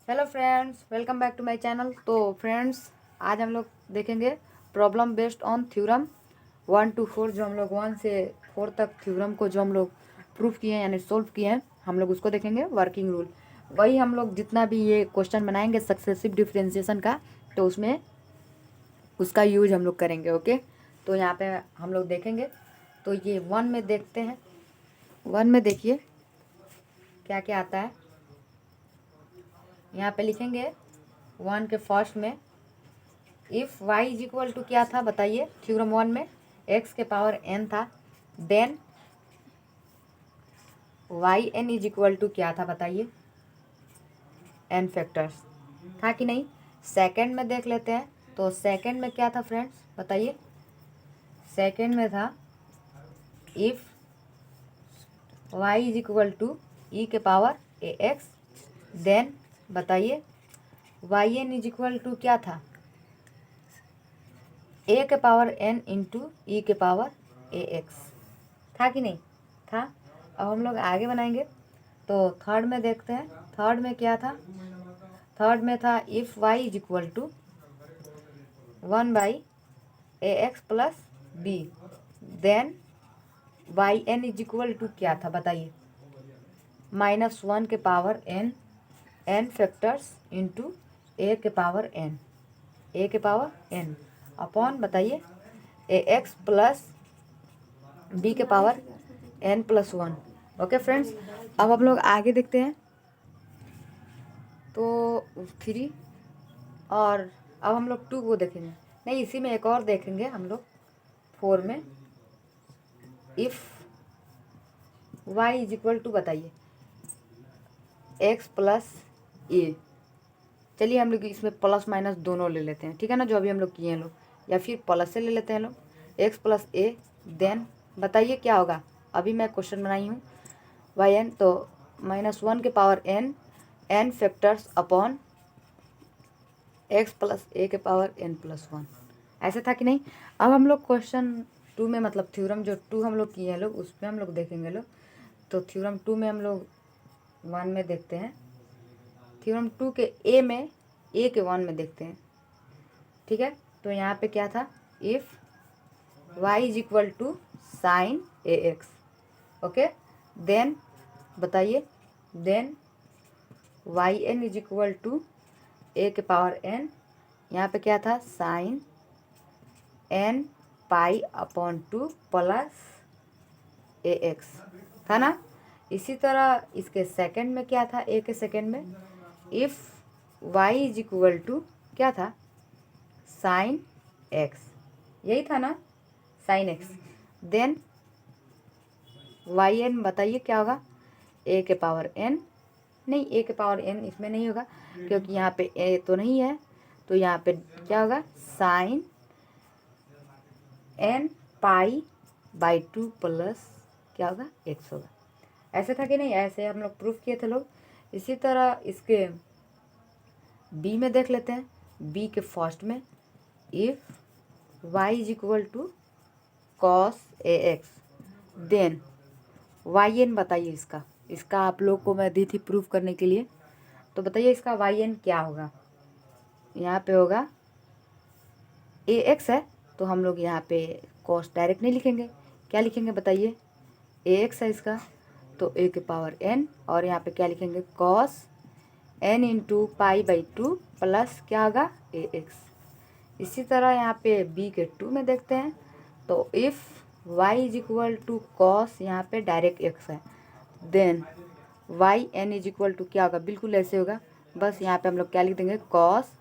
Hello friends, welcome back to my channel. तो friends, आज हम लोग देखेंगे problem based on theorem 1 to 4। जो हम लोग 1 से 4 तक थ्योरम को जो हम लोग प्रूफ किए हैं यानी सोल्व किए हैं, हम लोग उसको देखेंगे वर्किंग रूल। वही हम लोग जितना भी ये क्वेश्चन बनाएंगे सक्सेसिव डिफरेंशिएशन का, तो उसमें उसका यूज हम लोग करेंगे। ओके, तो यहाँ पे हम लोग देखेंगे। तो ये 1 में देखते हैं। 1 में देखिए क्या क्या आता है। यहाँ पे लिखेंगे 1 के फर्स्ट में, if y is equal to क्या था बताइए। थ्योरम 1 में x के पावर n था, then Y N is equal to क्या था बताइए, n फैक्टर्स था कि नहीं। सेकंड में देख लेते हैं। तो सेकंड में क्या था फ्रेंड्स बताइए। सेकंड में था if y is equal to E के पावर ए एक्स, देन बताइए Y N is equal to क्या था, ए के पावर n इंटू ई के पावर ए एक्स। था कि नहीं था। अब हम लोग आगे बनाएंगे। तो थर्ड में देखते हैं। थर्ड में क्या था। थर्ड में था if y is equal to 1/ax plus b, then Y N is equal to क्या था बताइए, -1 के power n factors into a के पावर n अपॉन बताइए ए एक्स प्लस बी के पावर n+1। ओके फ्रेंड्स, अब हम लोग आगे देखते हैं। तो 3 और अब हम लोग 2 को देखेंगे। नहीं, इसी में एक और देखेंगे हम लोग 4 में। If y is equal to बताइए x प्लस ए। चलिए हम लोग इसमें प्लस माइनस दोनों ले लेते हैं, ठीक है ना, जो अभी हम लोग किए हैं लोग, या फिर प्लस से ले लेते हैं लोग x प्लस ए। देन बताइए क्या होगा। अभी मैं क्वेश्चन बनाई हूँ वाई एन, तो -1 के power n factors upon x plus A के पावर n+1। ऐसे था कि नहीं। अब हम लोग क्वेश्चन 2 में, मतलब थ्योरम जो 2 हम लोग किए हैं लोग, उस पर हम लोग देखेंगे लोग। तो थ्योरम 2 में हम लोग 1 में देखते हैं। थ्योरम 2 के ए में, ए के 1 में देखते हैं, ठीक है। तो यहाँ पे क्या था, if y is equal to sine A X. Okay, then बताइए, then Y N is equal to A के पावर n। यहाँ पे क्या था, sine n pi upon 2 plus A X था ना। इसी तरह इसके सेकंड में क्या था, ए के सेकंड में, if y is equal to क्या था, साइन एक्स, यही था ना, sine x. Then Y n बताइए क्या होगा, ए के पावर n। नहीं, ए के पावर n इसमें नहीं होगा क्योंकि यहाँ पे ए तो नहीं है। तो यहाँ पे क्या होगा, साइन n पाई/2 प्लस क्या होगा, x होगा। ऐसे था कि नहीं, ऐसे हम लोग प्रूफ किए थे लोग। इसी तरह इसके बी में देख लेते हैं। बी के फर्स्ट में, if y is equal to cos a x, then Y n बताइए। इसका आप लोग को मैं दी थी प्रूफ करने के लिए। तो बताइए इसका वाई एन क्या होगा। यहाँ पे होगा ए एक्स है, तो हम लोग यहाँ पे कॉस डायरेक्ट नहीं लिखेंगे, क्या लिखेंगे बताइए, ए एक्स है इसका, तो ए के पावर n, और यहाँ पे क्या लिखेंगे, कॉस n इंटू पाई/2 प्लस क्या होगा, ए एक्स। इसी तरह यहाँ पे बी के 2 में देखते हैं। तो if y is equal to cos, यहाँ पे डायरेक्ट x है, then Y N is equal to क्या होगा, बिल्कुल ऐसे होगा। बस यहाँ पे हम लोग क्या लिख देंगे, कॉस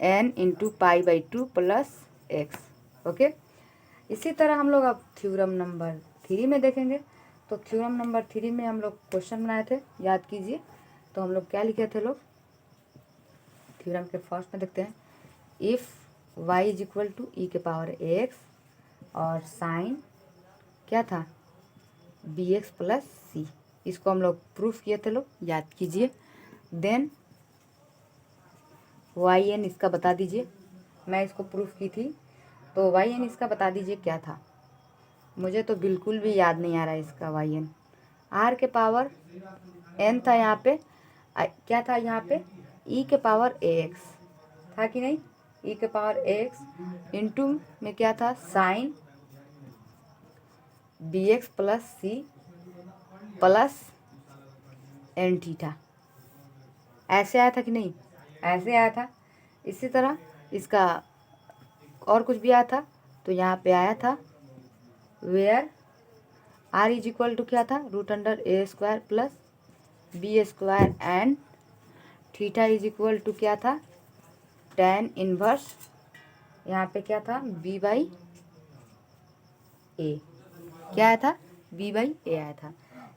n इंटू पाई/2 प्लस एक्स। ओके, इसी तरह हम लोग अब थ्योरम नंबर 3 में देखेंगे। तो थ्योरम नंबर 3 में हम लोग क्वेश्चन बनाए थे, याद कीजिए। तो हम लोग क्या लिखे थे लोग, थ्योरम के फर्स्ट में देखते हैं। If y is equal to E के पावर ए एक्स और साइन क्या था, बी एक्स प्लस सी। इसको हम लोग प्रूफ किए थे लोग, याद कीजिए। देन वाई एन इसका बता दीजिए, मैं इसको प्रूफ की थी। तो वाई एन इसका बता दीजिए क्या था। मुझे तो बिल्कुल भी याद नहीं आ रहा है इसका वाई एन। आर के पावर एन था यहाँ पे, क्या था यहाँ पे, ई के पावर ए एक्स था कि नहीं, ई के पावर ए एक्स इंटू में क्या था sine b x plus c plus n theta, ऐसे आया था कि नहीं, ऐसे आया था। इसी तरह इसका और कुछ भी आया था, तो यहाँ पे आया था where r is equal to क्या था root under a square plus b square and theta is equal to क्या था tan इनवर्स, यहाँ पे क्या था बी बाई ए, क्या आया था बी बाई ए आया था।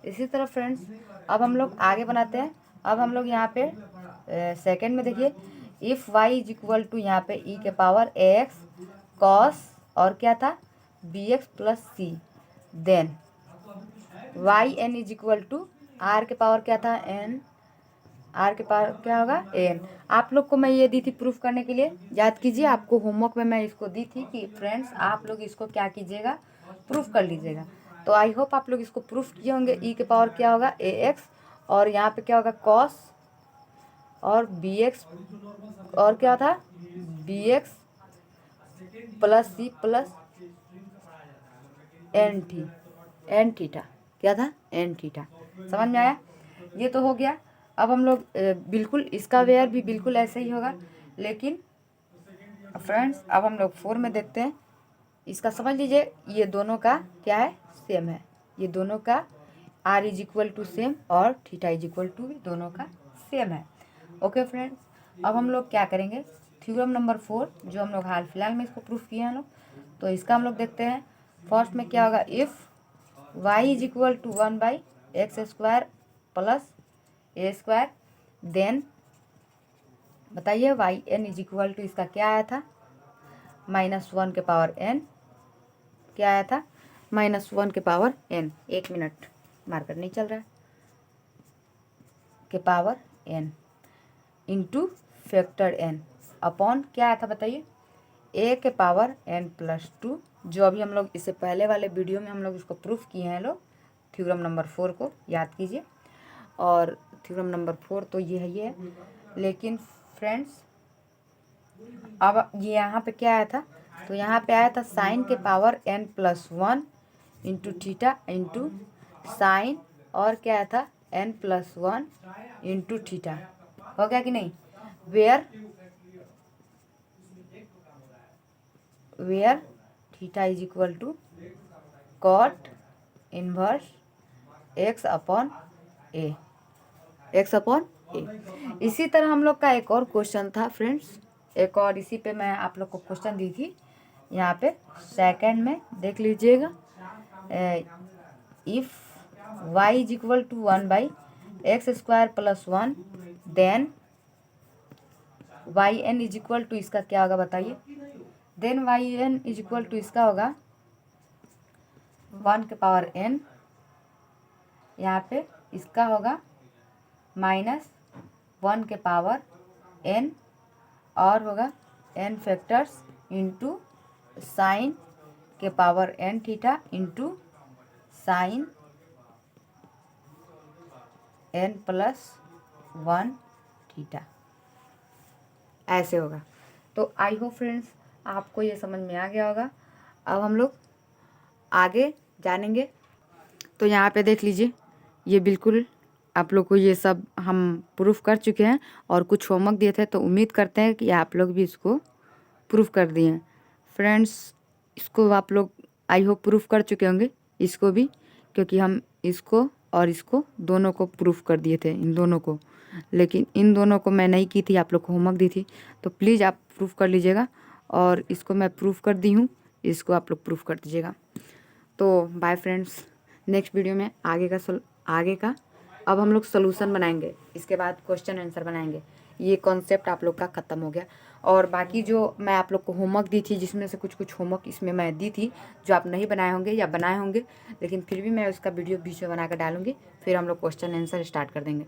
इसी तरह फ्रेंड्स अब हम लोग आगे बनाते हैं। अब हम लोग यहाँ पे सेकंड में देखिए if y is equal to यहाँ पे ई के पावर ए एक्स कॉस और क्या था b x plus c, then Y N is equal to r के पावर क्या था एन, आर के पावर क्या होगा एन। आप लोग को मैं ये दी थी प्रूफ करने के लिए, याद कीजिए आपको होमवर्क में मैं इसको दी थी कि फ्रेंड्स आप लोग इसको क्या कीजिएगा प्रूफ कर लीजिएगा। तो आई होप आप लोग इसको प्रूफ किए होंगे। ई के पावर क्या होगा ए एक्स और यहाँ पे क्या होगा कॉस और बी एक्स और क्या था b x plus c plus n theta, क्या था एन थीटा। समझ में आया, ये तो हो गया। अब हम लोग बिल्कुल इसका वेयर भी बिल्कुल ऐसे ही होगा, लेकिन फ्रेंड्स अब हम लोग 4 में देखते हैं। इसका समझ लीजिए ये दोनों का क्या है सेम है, ये दोनों का r is equal to same और थीटा इज इक्वल टू भी दोनों का सेम है। ओके फ्रेंड्स, अब हम लोग क्या करेंगे थ्योरम नंबर 4 जो हम लोग हाल फिलहाल में इसको प्रूफ किए हैं लोग, तो इसका हम लोग देखते हैं। फर्स्ट में क्या होगा if Y is equal to 1 by x square plus A square, then बताइए Y N is equal to इसका क्या आया था -1 के पावर एन, क्या आया था -1 के पावर एन, 1 मिनट मार्कर नहीं चल रहा है, के power n into factor n upon क्या आया था बताइए ए के पावर एन प्लस 2, जो अभी हम लोग इससे पहले वाले वीडियो में हम लोग इसको प्रूफ किए हैं लोग थ्योरम नंबर 4 को याद कीजिए। और थ्योरम नंबर 4 तो ये है, लेकिन फ्रेंड्स अब ये यहाँ पे क्या आया था, तो यहाँ पे आया था साइन के power n plus 1 into theta into sine और क्या आया था एन प्लस 1 इंटू थीटा, हो गया कि नहीं। Where theta is equal to cot inverse X upon A, X upon A. इसी तरह हम लोग का एक और क्वेश्चन था फ्रेंड्स, एक और इसी पे मैं आप लोग को क्वेश्चन दी थी, यहाँ पे सेकंड में देख लीजिएगा if Y is equal to 1 by x square plus 1, then Y N is equal to इसका क्या होगा बताइए, then Y N is equal to इसका होगा 1 के पावर एन, यहाँ पे इसका होगा -1 के पावर एन और होगा एन फैक्टर्स इंटू साइन के power n theta into sine n plus 1 theta, ऐसे होगा। तो आई होप फ्रेंड्स आपको ये समझ में आ गया होगा। अब हम लोग आगे जानेंगे, तो यहाँ पे देख लीजिए ये बिल्कुल आप लोग को ये सब हम प्रूफ कर चुके हैं और कुछ होमवर्क दिए थे, तो उम्मीद करते हैं कि आप लोग भी इसको प्रूफ कर दिए हैं फ्रेंड्स। इसको आप लोग आई होप प्रूफ कर चुके होंगे इसको भी, क्योंकि हम इसको और इसको दोनों को प्रूफ कर दिए थे, इन दोनों को, लेकिन इन दोनों को मैं नहीं की थी, आप लोग को होमवर्क दी थी, तो प्लीज़ आप प्रूफ कर लीजिएगा। और इसको मैं प्रूफ कर दी हूँ, इसको आप लोग प्रूफ कर दीजिएगा। तो बाय फ्रेंड्स, नेक्स्ट वीडियो में आगे का अब हम लोग सोल्यूशन बनाएंगे, इसके बाद क्वेश्चन आंसर बनाएंगे। ये कॉन्सेप्ट आप लोग का ख़त्म हो गया। और बाकी जो मैं आप लोग को होमवर्क दी थी, जिसमें से कुछ होमवर्क इसमें मैं दी थी जो आप नहीं बनाए होंगे या बनाए होंगे, लेकिन फिर भी मैं उसका वीडियो बीच में बना कर डालूँगी, फिर हम लोग क्वेश्चन आंसर स्टार्ट कर देंगे।